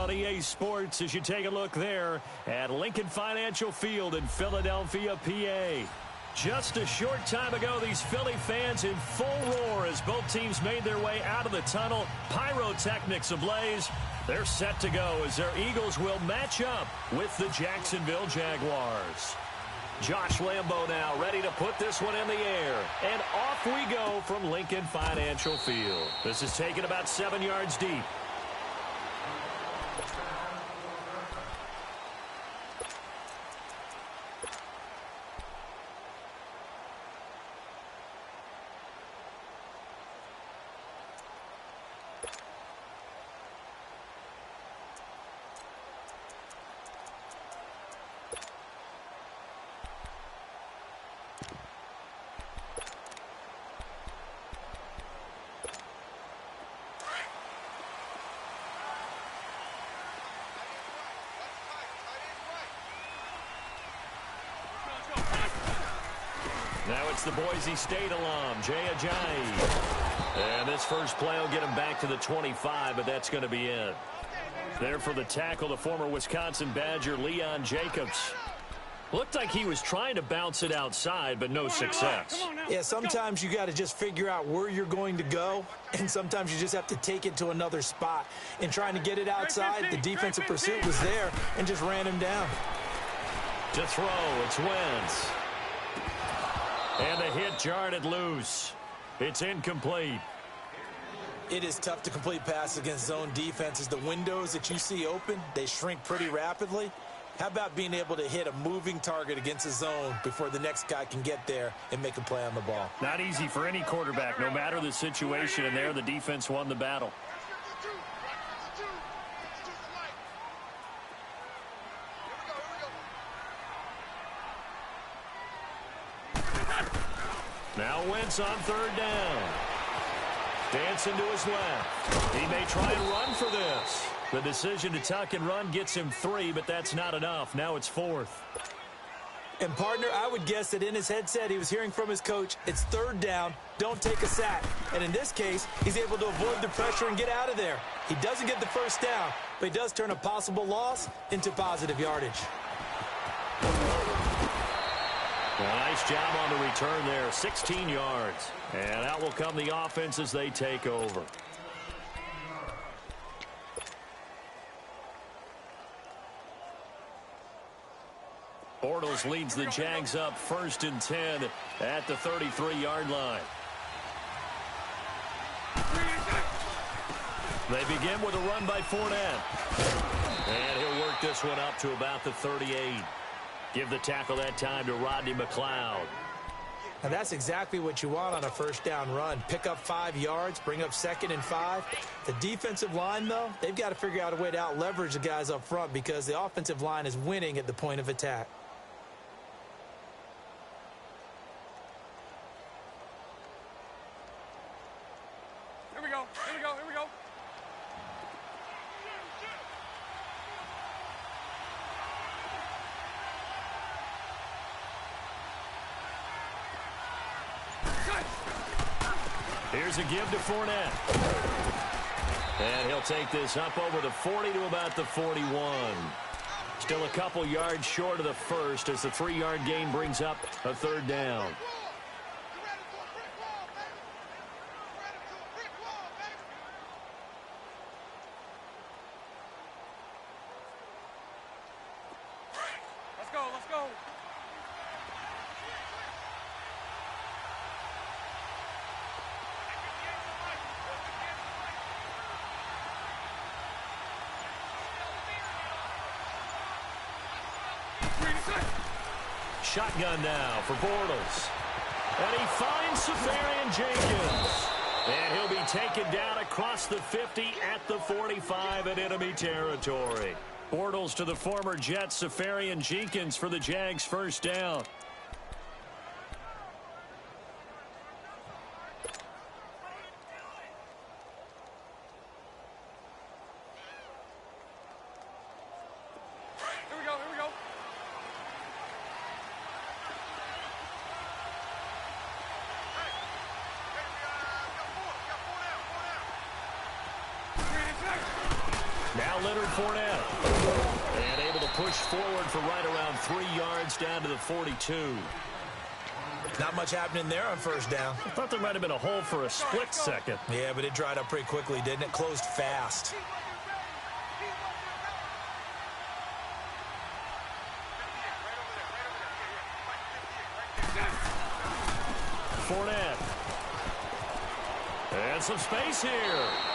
on EA Sports as you take a look there at Lincoln Financial Field in Philadelphia, PA. Just a short time ago, these Philly fans in full roar as both teams made their way out of the tunnel. Pyrotechnics ablaze. They're set to go as their Eagles will match up with the Jacksonville Jaguars. Josh Lambo now ready to put this one in the air. And off we go from Lincoln Financial Field. This is taken about 7 yards deep. Now it's the Boise State alum, Jay Ajayi. And this first play will get him back to the 25, but that's going to be it. There for the tackle, the former Wisconsin Badger, Leon Jacobs. Looked like he was trying to bounce it outside, but no success. Yeah, sometimes you got to just figure out where you're going to go, and sometimes you just have to take it to another spot. In trying to get it outside, the defensive pursuit was there and just ran him down. To throw, it's Wentz. And the hit jarred it loose. It's incomplete. It is tough to complete passes against zone defenses. The windows that you see open, they shrink pretty rapidly. How about being able to hit a moving target against a zone before the next guy can get there and make a play on the ball? Not easy for any quarterback, no matter the situation, and there the defense won the battle. Now Wentz on third down. Dancing to his left. He may try and run for this. The decision to tuck and run gets him 3, but that's not enough. Now it's 4th. And, partner, I would guess that in his headset he was hearing from his coach, it's third down, don't take a sack. And in this case, he's able to avoid the pressure and get out of there. He doesn't get the first down, but he does turn a possible loss into positive yardage. Nice job on the return there, 16 yards. And out will come the offense as they take over. Bortles leads the Jags up 1st and 10 at the 33-yard line. They begin with a run by Fournette. And he'll work this one up to about the 38. Give the tackle that time to Rodney McLeod. Now that's exactly what you want on a first down run. Pick up 5 yards, bring up 2nd and 5. The defensive line, though, they've got to figure out a way to out-leverage the guys up front because the offensive line is winning at the point of attack. Here we go, here we go, here we go. Here's a give to Fournette. And he'll take this up over the 40 to about the 41. Still a couple yards short of the first as the 3-yard gain brings up a third down. Let's go, let's go. Shotgun now for Bortles. And he finds Safarian Jenkins. And he'll be taken down across the 50 at the 45 in enemy territory. Bortles to the former Jet, Safarian Jenkins for the Jags' first down. Here we go, here we go. Now Leonard Fournette. And able to push forward for right around 3 yards down to the 42. Not much happening there on first down. I thought there might have been a hole for a split second. Yeah, but it dried up pretty quickly, didn't it? Closed fast. Fournette. And some space here.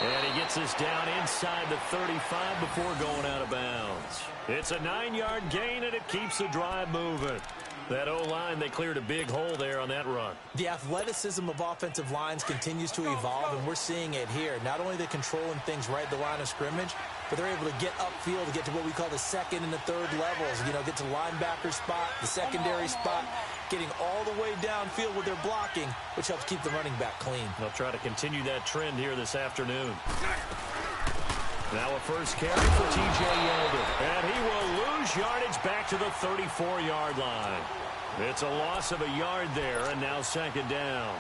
And he gets this down inside the 35 before going out of bounds. It's a 9-yard gain, and it keeps the drive moving. That O-line, they cleared a big hole there on that run. The athleticism of offensive lines continues to evolve, and we're seeing it here. Not only are they controlling things right at the line of scrimmage, but they're able to get upfield to get to what we call the second and the third levels. You know, get to linebacker spot, the secondary spot, getting all the way downfield with their blocking, which helps keep the running back clean. They'll try to continue that trend here this afternoon. Now a first carry for T.J. Yeldon. And he will lose yardage back to the 34-yard line. It's a loss of a yard there, and now second down.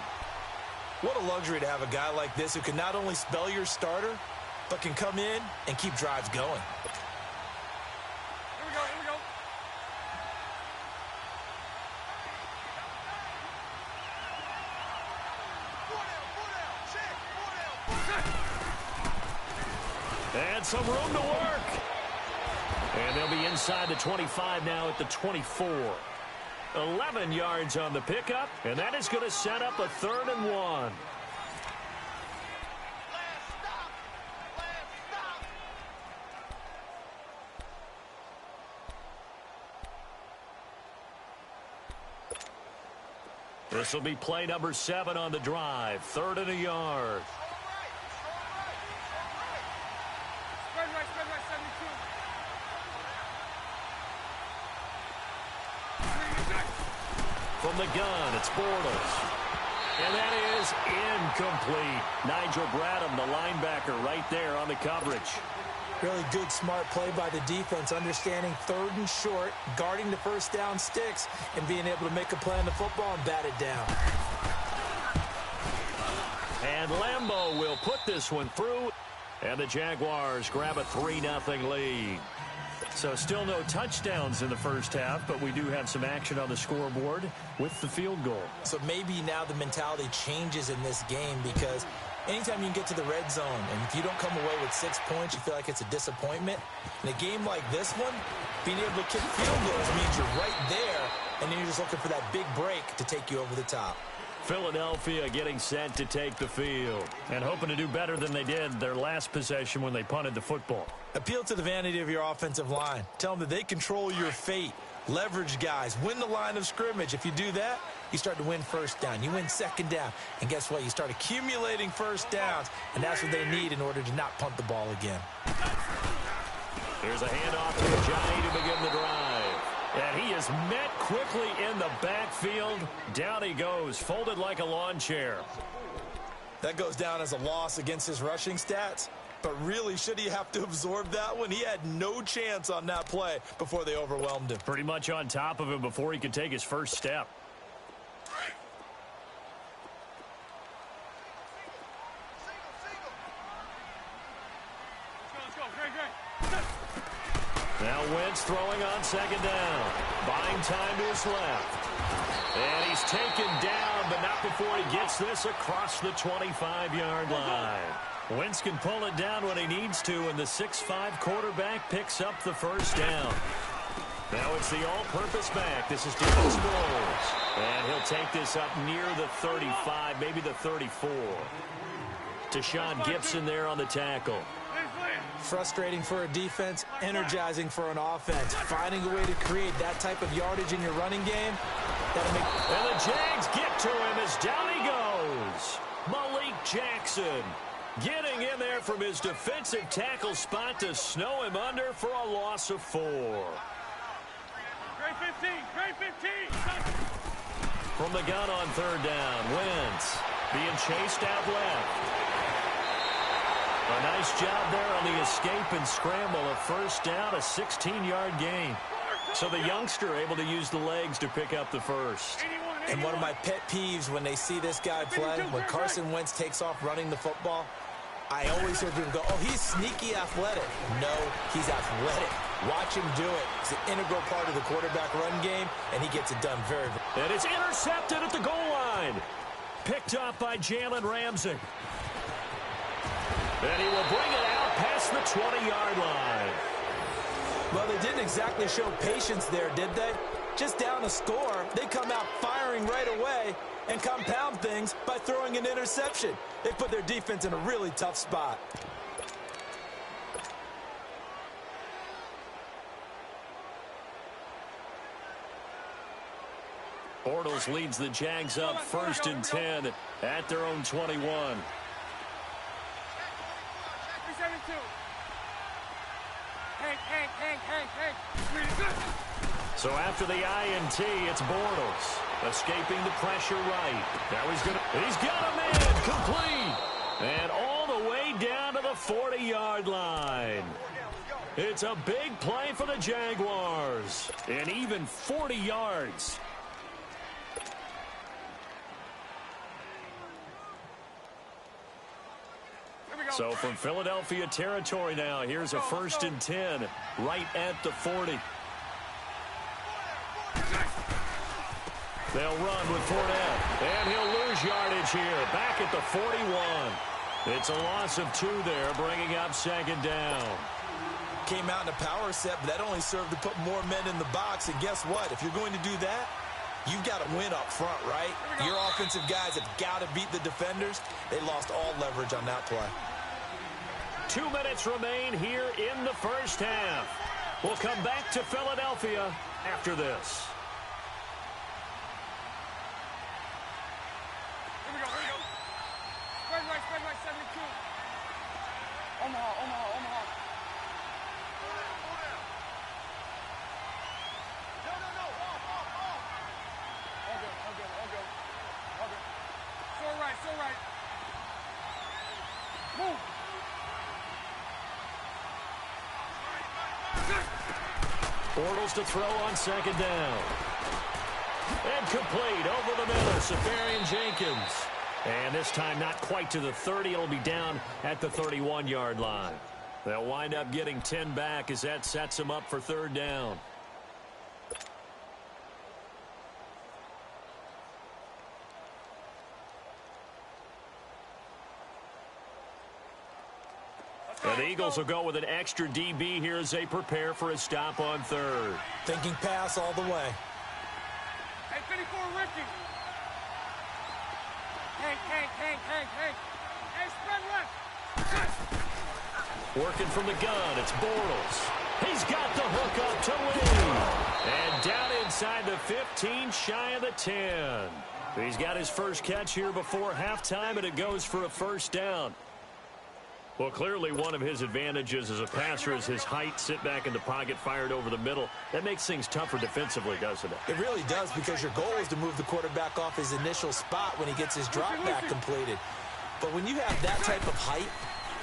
What a luxury to have a guy like this who can not only spell your starter, but can come in and keep drives going. Here we go, here we go. And some room to work. And they'll be inside the 25 now at the 24. 11 yards on the pickup, and that is going to set up a 3rd and 1. This will be play number 7 on the drive. 3rd and a yard. Spread right, 72. From the gun, it's Bortles. And that is incomplete. Nigel Bradham, the linebacker, right there on the coverage. Really good, smart play by the defense, understanding 3rd and short, guarding the first down sticks, and being able to make a play on the football and bat it down. And Lambeau will put this one through. And the Jaguars grab a 3-0 lead. So still no touchdowns in the first half, but we do have some action on the scoreboard with the field goal. So maybe now the mentality changes in this game, because anytime you can get to the red zone, and if you don't come away with 6 points, you feel like it's a disappointment. In a game like this one, being able to kick field goals means you're right there, and then you're just looking for that big break to take you over the top. Philadelphia getting set to take the field and hoping to do better than they did their last possession when they punted the football. Appeal to the vanity of your offensive line. Tell them that they control your fate. Leverage guys. Win the line of scrimmage. If you do that, you start to win first down. You win second down. And guess what? You start accumulating first downs, and that's what they need in order to not punt the ball again. Here's a handoff to Johnny to begin the drive. And he is met quickly in the backfield. Down he goes, folded like a lawn chair. That goes down as a loss against his rushing stats. But really, should he have to absorb that one? He had no chance on that play before they overwhelmed him. Pretty much on top of him before he could take his first step. Let's go, Greg. Now Wentz throwing on second down. Buying time to his left. And he's taken down, but not before he gets this across the 25-yard line. Wentz can pull it down when he needs to, and the 6'5" quarterback picks up the first down. Now it's the all-purpose back. This is Darren Sproles. And he'll take this up near the 35, maybe the 34. Tashawn Gibson there on the tackle. Frustrating for a defense, energizing for an offense. Finding a way to create that type of yardage in your running game. And the Jags get to him as down he goes. Malik Jackson getting in there from his defensive tackle spot to snow him under for a loss of 4. Grade 15, grade 15. From the gun on third down, Wentz being chased out left. A nice job there on the escape and scramble. A first down, a 16-yard gain. So the youngster able to use the legs to pick up the first. And one of my pet peeves when they see this guy play, when Carson Wentz takes off running the football, I always hear people go, oh, he's sneaky athletic. No, he's athletic. Watch him do it. It's an integral part of the quarterback run game, and he gets it done very, very. And it's intercepted at the goal line. Picked up by Jalen Ramsey. And he will bring it out past the 20-yard line. Well, they didn't exactly show patience there, did they? Just down a score, they come out firing right away and compound things by throwing an interception. They put their defense in a really tough spot. Bortles leads the Jags up 1st and 10 at their own 21. 372. Hank. Really good. So after the INT, it's Bortles escaping the pressure right. Now he's got a man complete. And all the way down to the 40-yard line. It's a big play for the Jaguars. And even 40 yards. So from Philadelphia territory now, here's a 1st and 10 right at the 40. They'll run with Fournette, and he'll lose yardage here, back at the 41. It's a loss of 2 there, bringing up 2nd down. Came out in a power set, but that only served to put more men in the box. And guess what? If you're going to do that, you've got to win up front, right? Your offensive guys have got to beat the defenders. They lost all leverage on that play. 2 minutes remain here in the first half. We'll come back to Philadelphia after this. Here we go. Spread right, 72. Omaha. So right. Move. Bortles to throw on 2nd down. And complete over the middle, Safarian Jenkins. And this time not quite to the 30. It'll be down at the 31-yard line. They'll wind up getting 10 back as that sets them up for 3rd down. And the Eagles will go with an extra DB here as they prepare for a stop on 3rd. Thinking pass all the way. Hey, 54, Ricky. Hank. Hey, spread left. Working from the gun, it's Bortles. He's got the hook up to lead. And down inside the 15, shy of the 10. He's got his first catch here before halftime, and it goes for a 1st down. Well, clearly one of his advantages as a passer is his height, sit back in the pocket, fired over the middle. That makes things tougher defensively, doesn't it? It really does, because your goal is to move the quarterback off his initial spot when he gets his drop back completed. But when you have that type of height,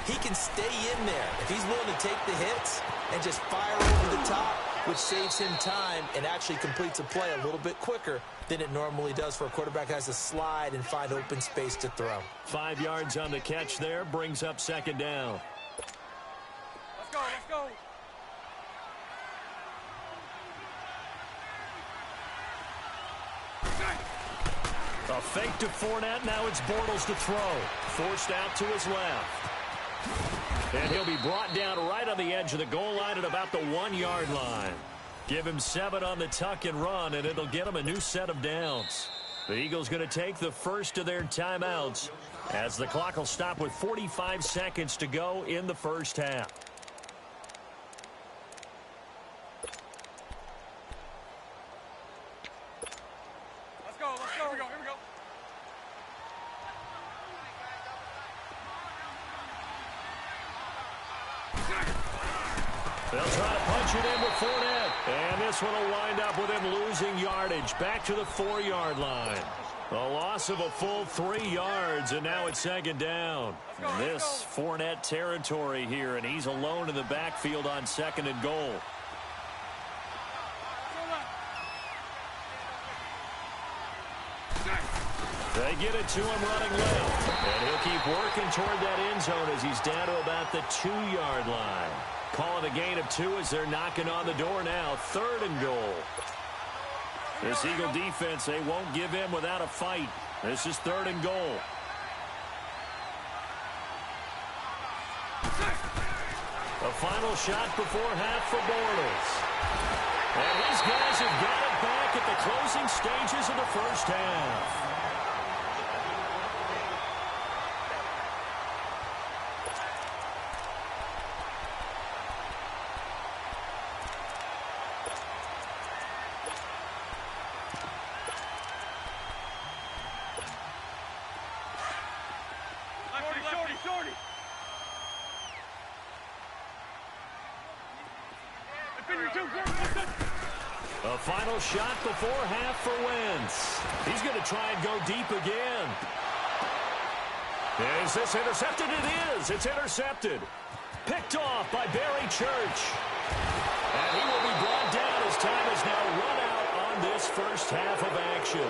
he can stay in there. If he's willing to take the hits and just fire over the top, which saves him time and actually completes a play a little bit quicker than it normally does for a quarterback who has to slide and find open space to throw. 5 yards on the catch there, brings up 2nd down. Let's go. A fake to Fournette, now it's Bortles to throw. Forced out to his left. And he'll be brought down right on the edge of the goal line at about the 1-yard line. Give him 7 on the tuck and run, and it'll get him a new set of downs. The Eagles going to take the first of their timeouts as the clock will stop with 45 seconds to go in the first half. Let's go. Here we go. They'll try to punch it in with Fournette. And this one will wind up with him losing yardage back to the 4-yard line. A loss of a full 3 yards, and now it's 2nd down. And this Fournette territory here, and he's alone in the backfield on 2nd and goal. They get it to him running left. And he'll keep working toward that end zone as he's down to about the 2-yard line. Call it a gain of 2 as they're knocking on the door now. 3rd and goal. This Eagle defense, they won't give in without a fight. This is 3rd and goal. A final shot before half for Bortles. And these guys have got it back at the closing stages of the first half. Shorty. A final shot before half for Wentz. He's going to try and go deep again. Is this intercepted? It is. It's intercepted. Picked off by Barry Church. And he will be brought down as time is now run out on this first half of action.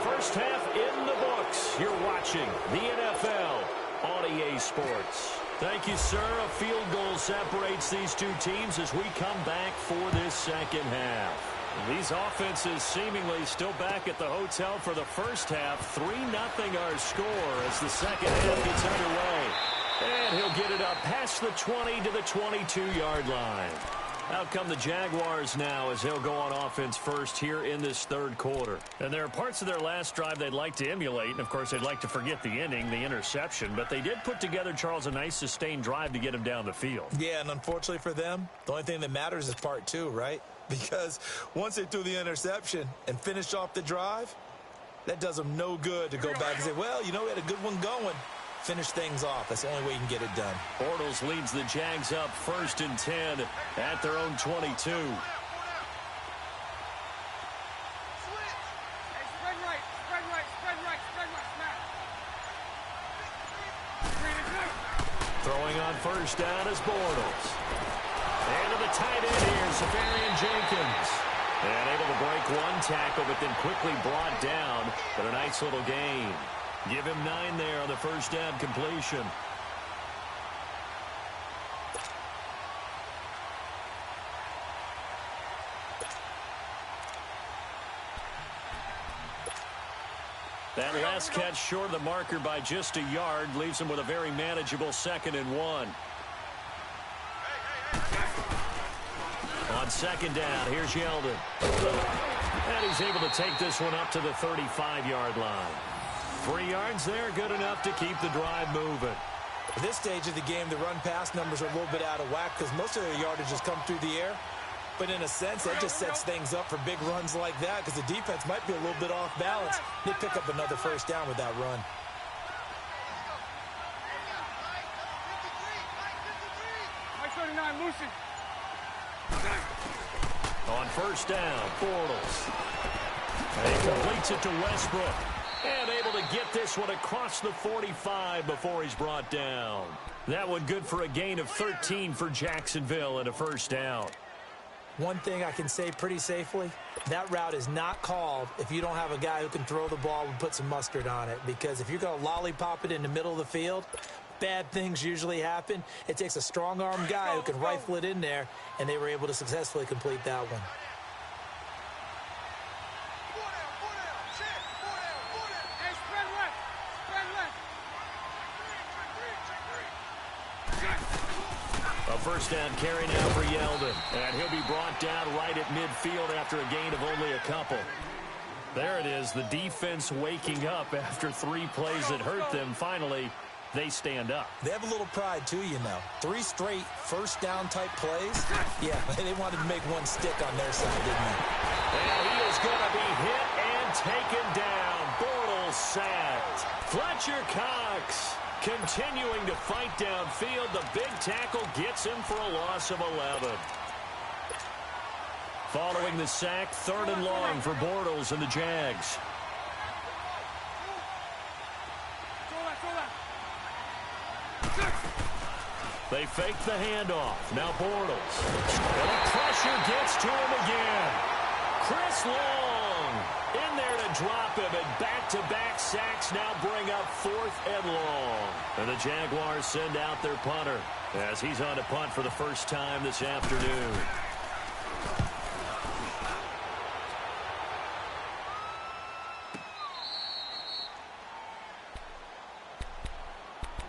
First half in the books. You're watching the NFL on EA Sports. Thank you, sir. A field goal separates these two teams as we come back for this second half. These offenses seemingly still back at the hotel for the first half. 3-0 our score as the second half gets underway. And he'll get it up past the 20 to the 22-yard line. Out come the Jaguars now as they'll go on offense first here in this third quarter. And there are parts of their last drive they'd like to emulate. And, of course, they'd like to forget the inning, the interception. But they did put together, Charles, a nice sustained drive to get him down the field. Yeah, and unfortunately for them, the only thing that matters is part 2, right? Because once they threw the interception and finished off the drive, that does them no good to go back and say, well, you know, we had a good one going. Finish things off. That's the only way you can get it done. Bortles leads the Jags up 1st and 10 at their own 22. Spread right, smack. Throwing on first down is Bortles. And to the tight end here, Safarian Jenkins. And able to break one tackle, but then quickly brought down. But a nice little gain. Give him 9 there on the first down completion. That last catch short of the marker by just a yard leaves him with a very manageable 2nd and 1. On 2nd down, here's Yeldon. And he's able to take this one up to the 35-yard line. 3 yards there, good enough to keep the drive moving. At this stage of the game, the run-pass numbers are a little bit out of whack because most of their yardage has come through the air. But in a sense, that just sets things up for big runs like that because the defense might be a little bit off balance. They pick up another first down with that run. On first down, Bortles. And he completes it to Westbrook. And able to get this one across the 45 before he's brought down. That one good for a gain of 13 for Jacksonville and a first down. One thing I can say pretty safely, that route is not called if you don't have a guy who can throw the ball and put some mustard on it. Because if you're going to lollipop it in the middle of the field, bad things usually happen. It takes a strong-arm guy who can rifle it in there, and they were able to successfully complete that one. A first down carry now for Yeldon. And he'll be brought down right at midfield after a gain of only a couple. There it is, the defense waking up after 3 plays that hurt them. Finally, they stand up. They have a little pride, too, you know. 3 straight first down type plays. Yeah, they wanted to make one stick on their side, didn't they? And he is going to be hit and taken down. Bortles sacked. Fletcher Cox continuing to fight downfield. The big tackle gets him for a loss of 11. Following the sack, 3rd and long for Bortles and the Jags. They fake the handoff. Now Bortles. And the pressure gets to him again. Chris Long in there to drop him, and back-to-back sacks now bring up 4th and long. And the Jaguars send out their punter as he's on to punt for the first time this afternoon.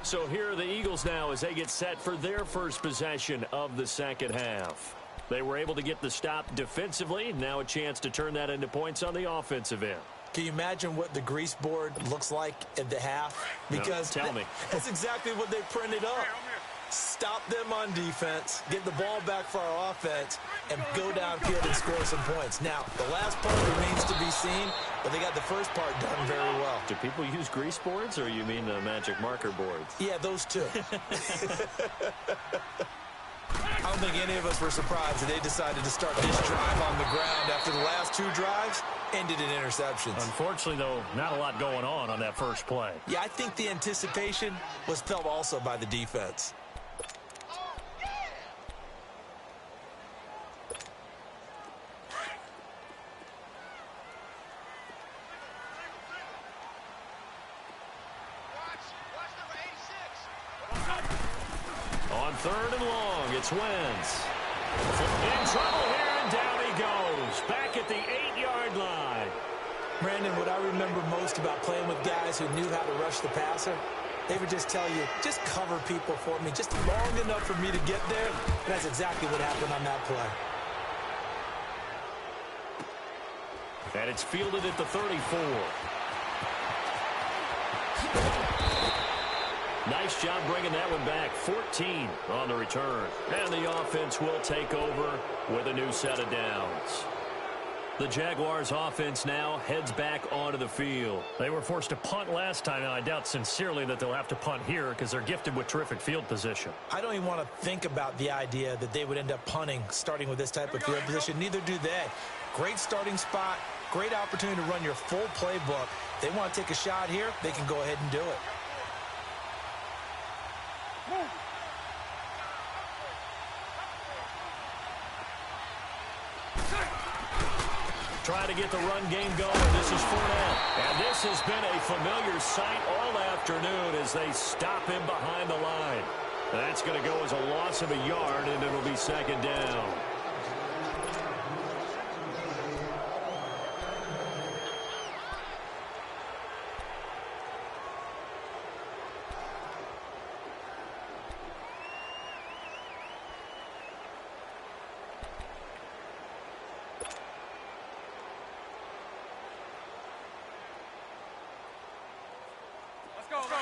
So here are the Eagles now as they get set for their first possession of the second half. They were able to get the stop defensively. Now a chance to turn that into points on the offensive end. Can you imagine what the grease board looks like at the half? Because no, tell me. That's exactly what they printed up. Stop them on defense, get the ball back for our offense, and go downfield and score some points. Now, the last part remains to be seen, but they got the first part done very well. Do people use grease boards, or you mean the magic marker boards? Yeah, those two. I don't think any of us were surprised that they decided to start this drive on the ground after the last 2 drives ended in interceptions. Unfortunately, though, not a lot going on that first play. Yeah, I think the anticipation was felt also by the defense. On 3rd and long, it's Wentz. In trouble here, and down he goes. Back at the 8-yard line. Brandon, what I remember most about playing with guys who knew how to rush the passer, they would just tell you, just cover people for me, just long enough for me to get there. And that's exactly what happened on that play. And it's fielded at the 34. Nice job bringing that one back. 14 on the return. And the offense will take over with a new set of downs. The Jaguars offense now heads back onto the field. They were forced to punt last time, and I doubt sincerely that they'll have to punt here because they're gifted with terrific field position. I don't even want to think about the idea that they would end up punting starting with this type of field position. Neither do they. Great starting spot, great opportunity to run your full playbook. If they want to take a shot here, they can go ahead and do it. Trying to get the run game going. This is Fournette. And this has been a familiar sight all afternoon as they stop him behind the line. That's going to go as a loss of a yard, and it'll be 2nd down.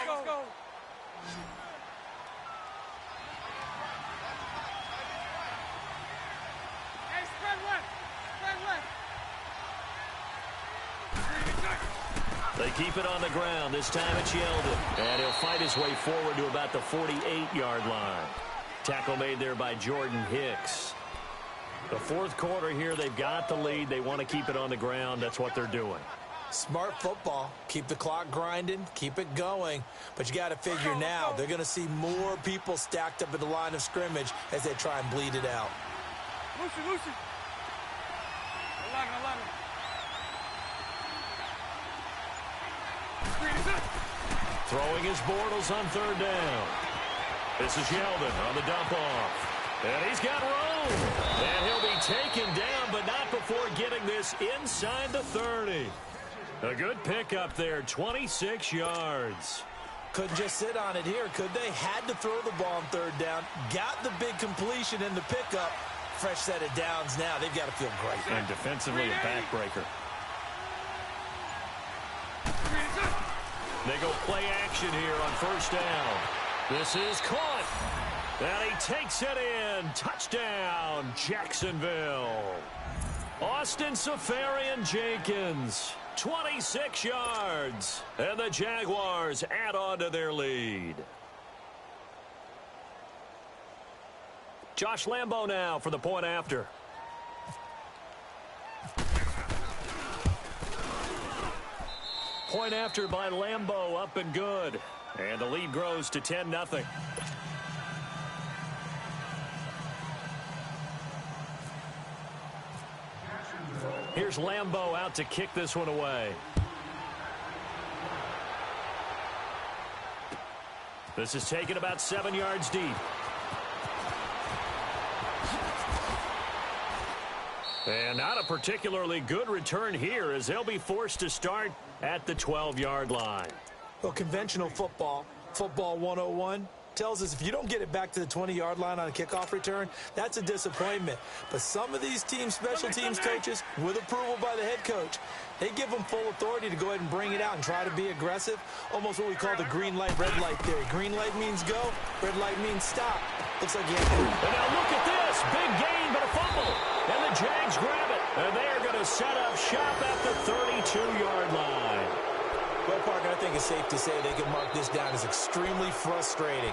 Let's go. Hey, spread left. They keep it on the ground. This time it's Yeldon. And he'll fight his way forward to about the 48-yard line. Tackle made there by Jordan Hicks. The 4th quarter here, they've got the lead. They want to keep it on the ground. That's what they're doing. Smart football. Keep the clock grinding. Keep it going. But you got to figure now they're going to see more people stacked up at the line of scrimmage as they try and bleed it out. Lucy. 11. Throwing his Bortles on 3rd down. This is Yeldon on the dump off. And he's got room. And he'll be taken down, but not before getting this inside the 30. A good pickup there, 26 yards. Couldn't just sit on it here, could they? Had to throw the ball on 3rd down. Got the big completion in the pickup. Fresh set of downs now. They've got to feel great. And defensively, a backbreaker. They go play action here on 1st down. This is caught. And he takes it in. Touchdown, Jacksonville. Austin Safarian-Jenkins. 26 yards. And the Jaguars add on to their lead. Josh Lambo now for the point after. Point after by Lambo, up and good. And the lead grows to 10-0. Here's Lambeau out to kick this one away. This is taken about 7 yards deep. And not a particularly good return here as they'll be forced to start at the 12-yard line. Well, conventional football 101, tells us if you don't get it back to the 20-yard line on a kickoff return, that's a disappointment. But some of these special teams coaches, with approval by the head coach, they give them full authority to go ahead and bring it out and try to be aggressive, almost what we call the green light, red light theory. Green light means go, red light means stop. Looks like you have to. And now look at this. Big gain, but a fumble. And the Jags grab it. And they are going to set up shop at the 32-yard line. Well, Parker, I think it's safe to say they can mark this down as extremely frustrating.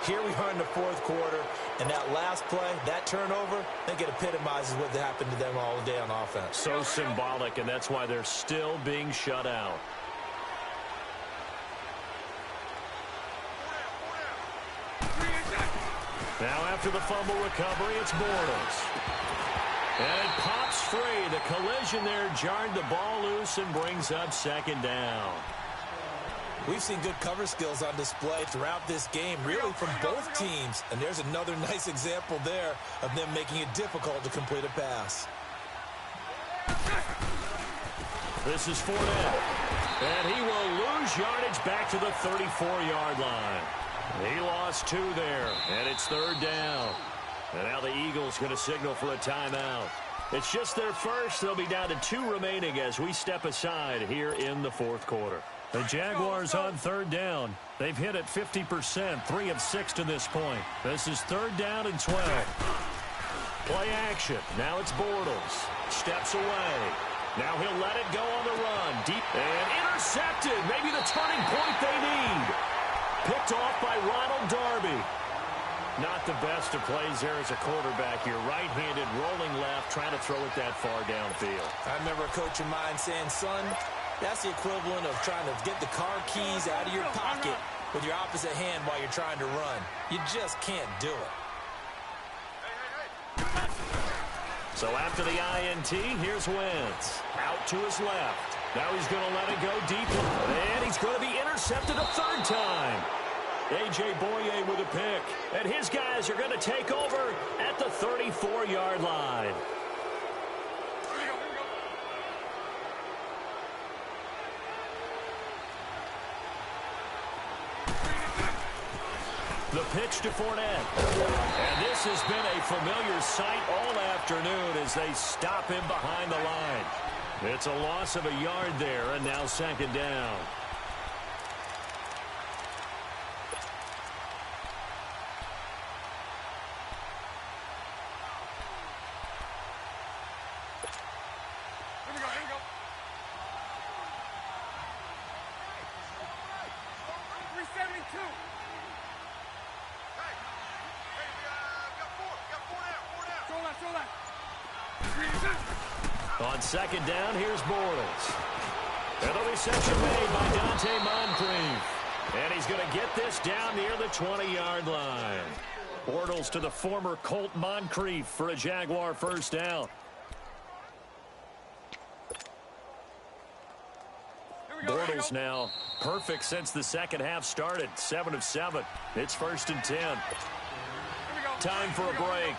Here we are in the fourth quarter, and that last play, that turnover, I think it epitomizes what happened to them all day on offense. So symbolic, and that's why they're still being shut out. Now after the fumble recovery, it's Bortles. And it pops free. The collision there jarred the ball loose and brings up second down. We've seen good cover skills on display throughout this game, really from both teams. And there's another nice example there of them making it difficult to complete a pass. This is Fournette. And he will lose yardage back to the 34-yard line. He lost 2 there, and it's third down. And now the Eagles going to signal for a timeout. It's just their first. They'll be down to 2 remaining as we step aside here in the fourth quarter. The Jaguars on third down. They've hit at 50%, 3 of 6 to this point. This is third down and 12. Play action. Now it's Bortles. Steps away. Now he'll let it go on the run. Deep and intercepted. Maybe the turning point they need. Picked off by Ronald Darby. Not the best of plays there as a quarterback. You're right-handed, rolling left, trying to throw it that far downfield. I remember a coach of mine saying, son, that's the equivalent of trying to get the car keys out of your pocket with your opposite hand while you're trying to run. You just can't do it. So after the INT, here's Wentz. Out to his left. Now he's going to let it go deep. And he's going to be intercepted a third time. A.J. Boye with a pick. And his guys are going to take over at the 34-yard line. The pitch to Fournette. And this has been a familiar sight all afternoon as they stop him behind the line. It's a loss of a yard there, and now second down. On second down, here's Bortles. And the reception made by Dante Moncrief. And he's going to get this down near the 20-yard line. Bortles to the former Colt Moncrief for a Jaguar first down. Bortles now perfect since the second half started. 7 of 7. It's first and 10. Time for a break.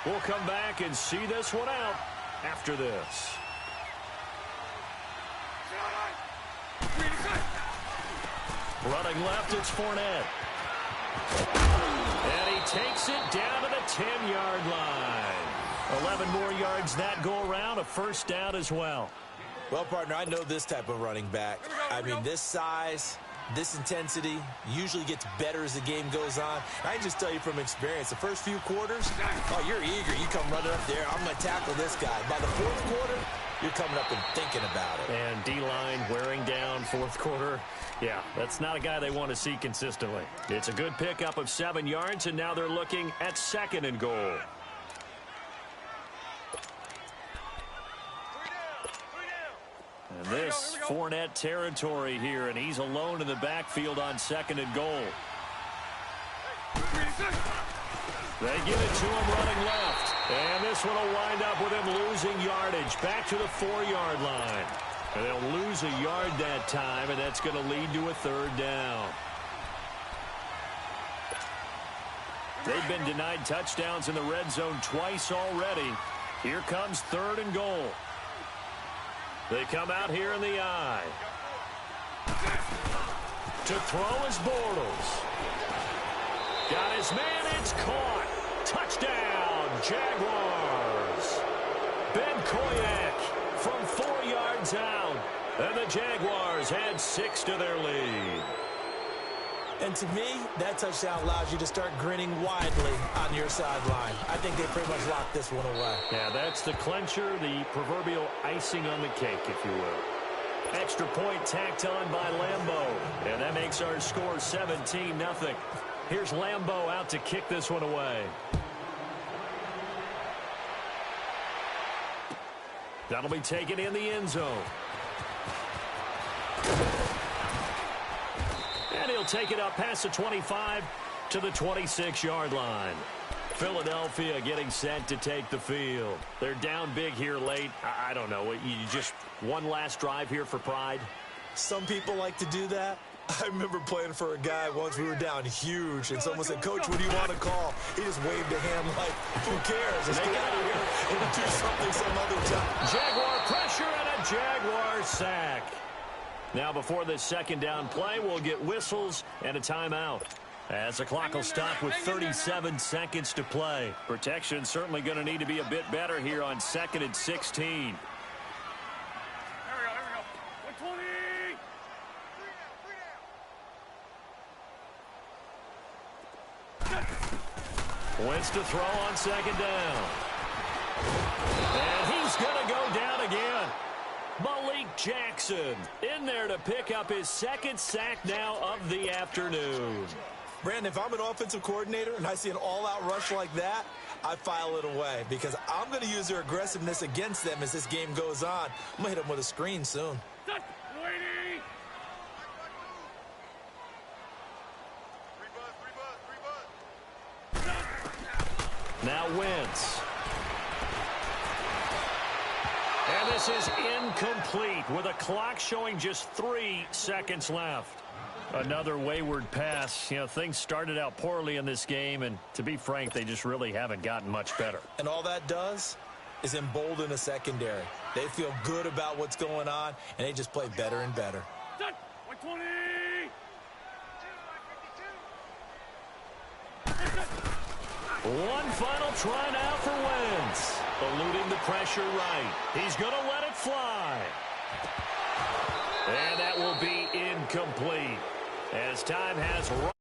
We'll come back and see this one out after this. Running left, it's Fournette. And he takes it down to the 10-yard line. 11 more yards that go around, a first down as well. Well, partner, I know this type of running back. I mean, this size, this intensity usually gets better as the game goes on. I can just tell you from experience, the first few quarters, oh, you're eager. You come running up there, I'm going to tackle this guy. By the fourth quarter, you're coming up and thinking about it. And D-line wearing down fourth quarter. Yeah, that's not a guy they want to see consistently. It's a good pickup of 7 yards, and now they're looking at second and goal. And this Fournette territory here, and he's alone in the backfield on second and goal. They give it to him running left. And this one will wind up with him losing yardage back to the 4-yard line. And they'll lose a yard that time, and that's going to lead to a 3rd down. They've been denied touchdowns in the red zone twice already. Here comes 3rd and goal. They come out here in the I. To throw is Bortles. Got his man, it's caught. Touchdown, Jaguars. Ben Koyak from 4 yards out. And the Jaguars add 6 to their lead. And to me, that touchdown allows you to start grinning widely on your sideline. I think they pretty much locked this one away. Yeah, that's the clincher, the proverbial icing on the cake, if you will. Extra point tacked on by Lambeau. And that makes our score 17-0. Here's Lambeau out to kick this one away. That'll be taken in the end zone. And he'll take it up past the 25 to the 26-yard line. Philadelphia getting set to take the field. They're down big here late. I don't know. You just one last drive here for pride? Some people like to do that. I remember playing for a guy once. We were down huge, and someone said, "Coach, what do you want to call?" He just waved a hand like, "Who cares? Let's get out of here and do something some other time." Jaguar pressure and a Jaguar sack. Now before this 2nd down play, we'll get whistles and a timeout. As the clock will stop with 37 seconds to play. Protection certainly going to need to be a bit better here on 2nd and 16. Here we go. 120. Wentz to throw on 2nd down. And he's going to go down again. Malik Jackson in there to pick up his 2nd sack now of the afternoon. Brandon, if I'm an offensive coordinator and I see an all-out rush like that, I file it away because I'm going to use their aggressiveness against them as this game goes on. I'm going to hit them with a screen soon. Now Wentz. And this is incomplete with a clock showing just 3 seconds left. Another wayward pass. You know, things started out poorly in this game, and to be frank, they just really haven't gotten much better. And all that does is embolden a secondary. They feel good about what's going on, and they just play better and better. 120. One final try now for Wentz. Eluding the pressure right. He's going to let it fly. And that will be incomplete as time has run.